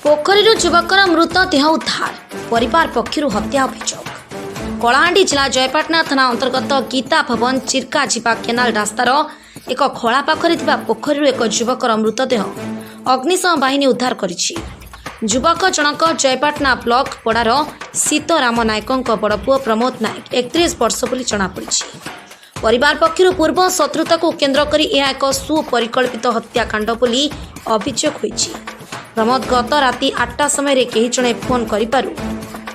पोखरी युवकर मृतदेह उद्धार परिवार पक्षर हत्या अभियोग कलाहांडी जिला जयपाटना थाना अंतर्गत गीता भवन चिरका जीवा केनाल रास्तार एक खला पाखरे पोखरी एक युवकर मृतदेह अग्निशम बाहिनी उद्धार करिछि। युवक जनक जयपाटना ब्लॉक पड़ार सीताराम नायकों बड़ पुओ प्रमोद नायक 31 वर्ष बोली जनापड़ी। परिवार पक्षर पूर्व शत्रुता को केन्द्र करी यह एक सुपरिकल्पित हत्याकांड बोली अभियोग होइछि। प्रमोद गत राति 8टा समय कहीं जड़े फोन करू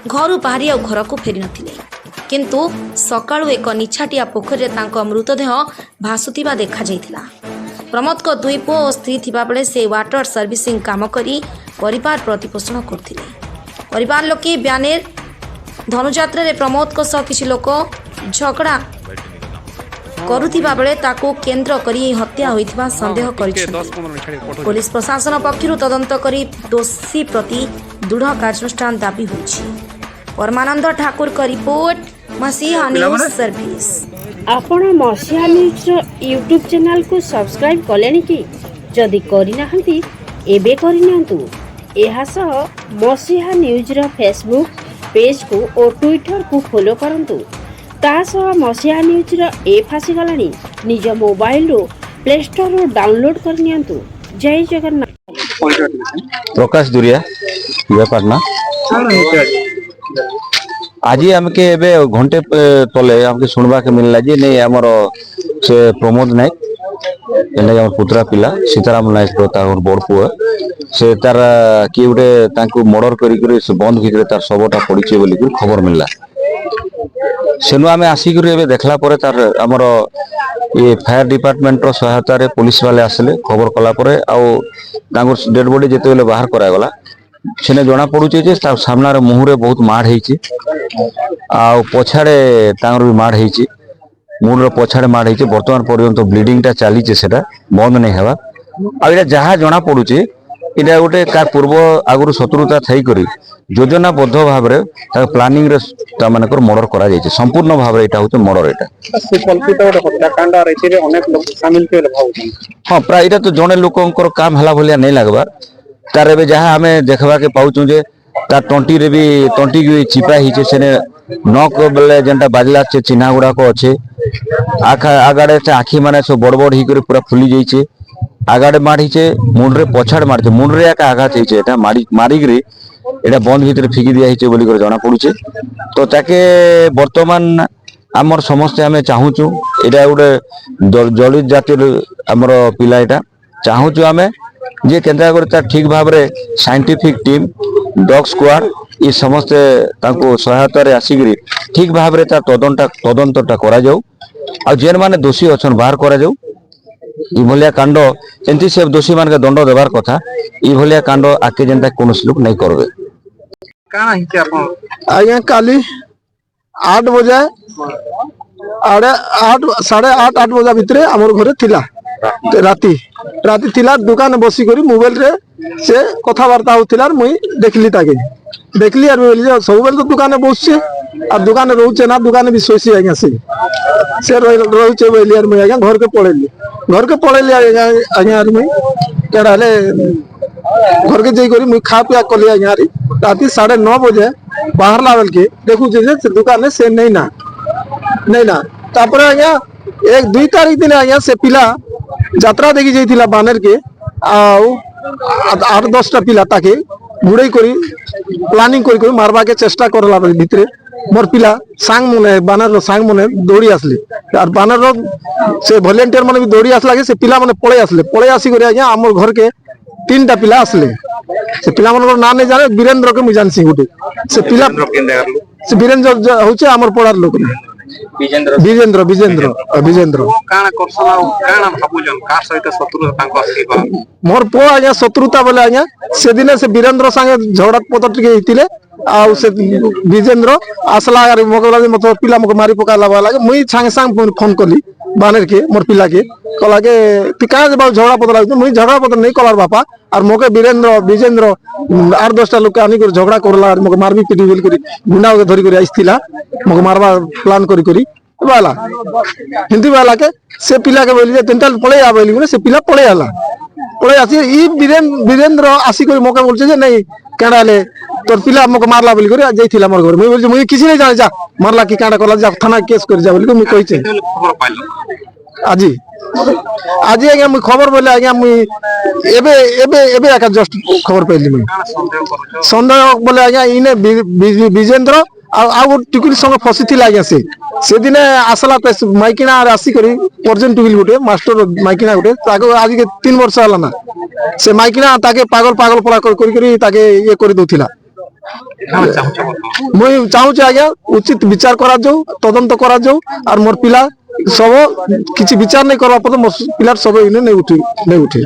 घर बाहरी और घर को फेरी नथिले, किंतु सकाळु एक निछाटिया पोखरी तांको मृतदेह भासुथिबा देखा जाइथिला। प्रमोद को दुई पुओ और स्त्री थिबा बेले से वाटर सर्विसिंग काम करी परिवार प्रतिपोषण करथिले। परिवार लोके ब्यानेर धनुजात्रा रे प्रमोद को सह किछि लोक झगड़ा करुथिबा बेले ताको केंद्र करी हत्या होइथिबा संदेह करिछि। पुलिस प्रशासन पक्षरु तदंत करी दोषी प्रति दृढ़ कार्यानुष्ठान दाबी होइछि। परमानंद ठाकुर का रिपोर्ट, मसीहा न्यूज सर्विस। आपण मसीहा न्यूज यूट्यूब चैनल को सब्सक्राइब कलेनी कि जदि करिना हंती एबे करिनंतु। एहा सह मसीहा न्यूज रो फेसबुक पेज को और ट्विटर को फॉलो करंतु। ता सह मसीहा न्यूज रो ऐप आसी गलानी निज मोबाइल रो प्ले स्टोर रो डाउनलोड करनियंतु। जय जगन्नाथ। प्रकाश दुरिया जयपाटना। आज आमके एबे घंटे तले आमके सुनबा के मिलला जे नहीं हमर से प्रमोद नायक एने हमर पुत्रा पिला सीताराम नायक को तार बड़ पुओ से तार कि उडे तांको मर्डर करी करी से बंद भितरे तार सबटा पड़िছে बोली कि खबर मिलला। सेनु आमे आसी करी एबे देखला परे तार हमर ये फायर डिपार्टमेंट रो सहायता रे पुलिस वाले आसले खबर कला परे आ तांको डेड बॉडी जेते बेले बाहर करा गला सेने जना पड़ुचे जे सामना रे मुहरे बहुत माड़ हेछि आ पछाड़े तांगर भी माड़ हेछि मुहरे पछाड़े माड़ हेछि। वर्तमान पर्यंत ब्लीडिंग टा चली छे सेटा बंद नहीं हेबा। आ एटा जहा जना पड़ुचे एटा गोटे का पूर्व आगुरु शत्रुता थई करी योजनाबद्ध भाव रे प्लानिंग रे ता मानकर मर्डर करा जाय छे। संपूर्ण भाव रे एटा होते मर्डर। एटा से कल्पित गोटे हत्याकांड रे एथिरे अनेक लोक शामिल केले भाउ। हां प्राय एटा तो जने लोकंकर काम हला भलिया नहीं लागबा। तार एबे जहा हमें देखबा के पाउचु जे तार टंटी रे भी टंटी की चिपा हिचे सेने नक बेले जेंटा बाजला छे चिन्हा गुडा को अच्छे आखा आगाडे से आखी माने सब बड़ बड़ ही करे पूरा फुली जाइछे। आगाडे मारिछे मुंडरे पछाड़ मारछे मुंडरे आका आघात हिचे एटा मारी गरी एटा बंद भितरे फिकी दिया हिचे बोली कर जाना पड़ुछे। तो ताके वर्तमान हमर समस्त हमें चाहूचु एटा गोटे दलित जातिर हमर पिला एटा चाहूचु हमें जे केंद्र करता ठीक भाव रे साइंटिफिक टीम डॉग स्क्वाड ये समस्त तांको सहायता रे आसीगिरी ठीक भाव रे ता तदंतटा करा जाऊ आ जेन माने दोषी अछन बाहर करा जाऊ। ई भलिया कांड एंती से दोषी मान के दंड देबार कथा ई भलिया कांड आके जेंता कोनोसी लोक नहीं करबे। काना हिचे आपन आया काली 8 बजे 8:30 बजे भितरे हमर घरे थिला राती थिला दुकान बसी करी मोबाइल रे से कथा वार्ता होतिला मुई देखली आर बोली सब बेल तो दुकान बसछे आ दुकान रहउछे ना दुकान भी सोसी आज्ञा से रहउछे बोली आर मुई आज्ञा घर के पळेली आज्ञा आर मुई केडाले घर के जई करी मुई खा पिया कली आज्ञा राती 9:30 बजे बाहरला बेल के देखु जे दुकान से नहीं ना तापर आज्ञा 1-2 तारीख दिन आज्ञा से पिला यात्रा देखी जाइथिला बानर के आउ 8-10टा पिला ताके बुड़ई करी प्लानिंग करी मारबा के चेष्टा करला भितरे मोर पिला सांग मने बानर रो सांग मने दौड़ी आसले और बानर रो से वॉलंटियर माने भी दौड़ी आसला के से पिला माने पळे आसी करी आज्ञा हमर घर के 3टा पिला आसले। से पिला मन नाम नहीं जाने वीरेंद्र के मुई जानसी गुटे से पिला से वीरेंद्र होचे हमर पड़ार लोक विजेंद्र काना करसला काना भाबुजन का सहित शत्रुता तांको आसीबा मोर पो आज्ञा शत्रुता बोले आज्ञा से दिने से वीरेंद्र संगे झगड़ा पतर टिके हितिले आ से विजेंद्र आसला यार मगला मत पिला मको मारी पकाला वाला मुई संगे संग फोन कली बानर के मोर पिला के कला के ती का जे झगड़ा पतर लागत मुई झगड़ा पतर नहीं कलार बापा और मोके विजेंद्र 8-10टा लोक आनी कर झगड़ा करला और मको मारबी पिटी बिल करी गुंडा के धरी करी आइथिला मको मारबा प्लान करी वाला हिंदी वाला के से पिला के बोली तीनटा पड़े आ बोली से पिला पड़े आला पड़े आसी ई वीरेंद्र आसी कर मौका बोलছে যে नहीं केड़ा ले तोर पिला हमको मारला बोली कर जाइथिला मोर घर मैं बोलছি मुई किसी नहीं जाने जा मारला की कांडा करला जा थाना केस कर जा बोली मुई कहिছে খবর পাইল আজি আজি আজ্ঞা মুই খবর বলে আজ্ঞা মুই এবে এবে এবে একা জাস্ট খবর পাইলি মুই কাଣା সন্দেহ করছ সন্দেহ বলে আজ্ঞা ইনে বিজেন্দ্র ଆଉ ଟିକୁଲି ସଙ୍ଗ ଫସିଥିଲା ଆଜ୍ଞା ସେଦିନେ ଆସିଲା ମାଇକିନା ଆସିକରି ପର୍ଜେଣ୍ଟ ଟୁକିଲି ଗୋଟେ ମାଷ୍ଟର ମାଇକିନା ଗୋଟେ ତାକୁ ଆଜି 3 ବର୍ଷ ହେଲା ନା ସେ ମାଇକିନା ତାକେ ପାଗଳ ପଳା କରି ତାକେ ଇଏ କରି ଦଉଥିଲା କାଣା ଚାହୁଁଛ ବର୍ତ୍ତମାନ ମୁଇ ଚାହୁଁଛି ଆଜ୍ଞା ଉଚିତ ବିଚାର କରାଯାଉ ତଦନ୍ତ କରାଯାଉ আর মোর পিলা সব কিছু বিচার নাই করবা পর্যন্ত মোর পিলার সব ইনে নেই উঠি